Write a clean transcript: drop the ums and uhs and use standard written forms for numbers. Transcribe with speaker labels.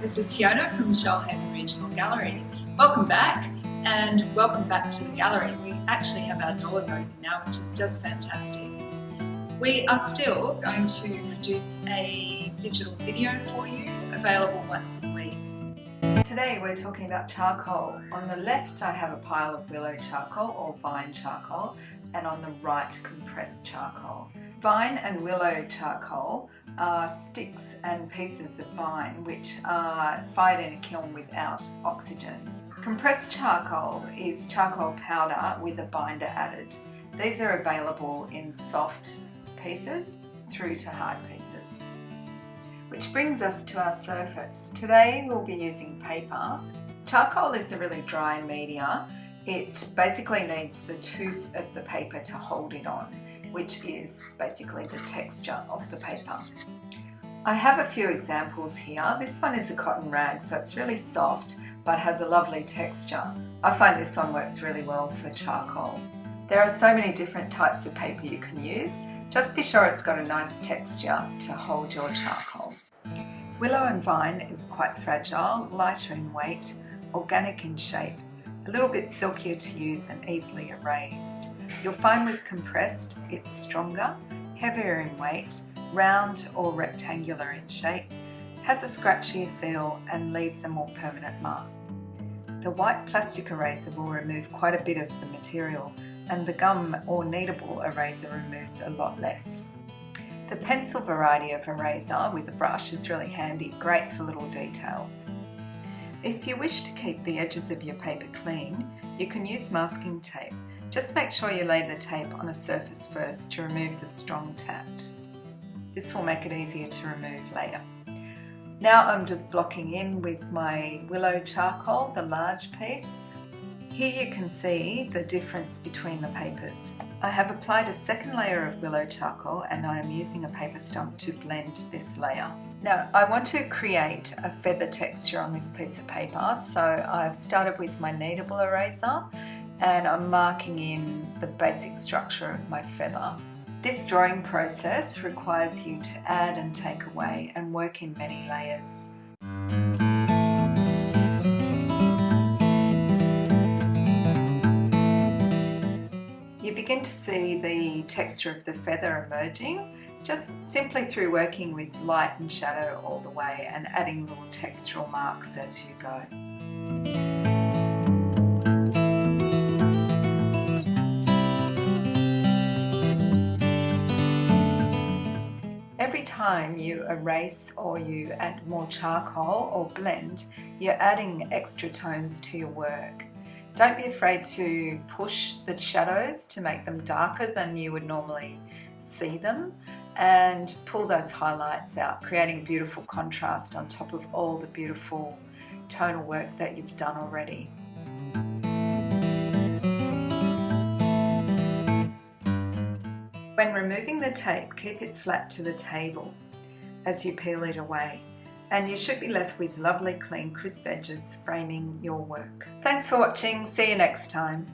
Speaker 1: this is Fiona from Shoalhaven Regional Gallery. Welcome back, and welcome back to the gallery. We actually have our doors open now, which is just fantastic. We are still going to produce a digital video for you, available once a week. Today we're talking about charcoal. On the left I have a pile of willow charcoal or vine charcoal, and on the right compressed charcoal. Vine and willow charcoal are sticks and pieces of vine which are fired in a kiln without oxygen. Compressed charcoal is charcoal powder with a binder added. These are available in soft pieces through to hard pieces. Which brings us to our surface. Today we'll be using paper. Charcoal is a really dry media. It basically needs the tooth of the paper to hold it on, which is basically the texture of the paper. I have a few examples here. This one is a cotton rag, so it's really soft but has a lovely texture. I find this one works really well for charcoal. There are so many different types of paper you can use. Just be sure it's got a nice texture to hold your charcoal. Willow and vine is quite fragile, lighter in weight, organic in shape, a little bit silkier to use and easily erased. You'll find with compressed it's stronger, heavier in weight, round or rectangular in shape, has a scratchier feel and leaves a more permanent mark. The white plastic eraser will remove quite a bit of the material, and the gum or kneadable eraser removes a lot less. The pencil variety of eraser with a brush is really handy, great for little details. If you wish to keep the edges of your paper clean, you can use masking tape. Just make sure you lay the tape on a surface first to remove the strong tact. This will make it easier to remove later. Now I'm just blocking in with my willow charcoal, the large piece. Here you can see the difference between the papers. I have applied a second layer of willow charcoal and I am using a paper stump to blend this layer. Now I want to create a feather texture on this piece of paper, so I've started with my kneadable eraser and I'm marking in the basic structure of my feather. This drawing process requires you to add and take away and work in many layers. You begin to see the texture of the feather emerging just simply through working with light and shadow all the way and adding little textural marks as you go. Every time you erase or you add more charcoal or blend, you're adding extra tones to your work. Don't be afraid to push the shadows to make them darker than you would normally see them, and pull those highlights out, creating beautiful contrast on top of all the beautiful tonal work that you've done already. When removing the tape, keep it flat to the table as you peel it away, and you should be left with lovely clean crisp edges framing your work. Thanks for watching, see you next time.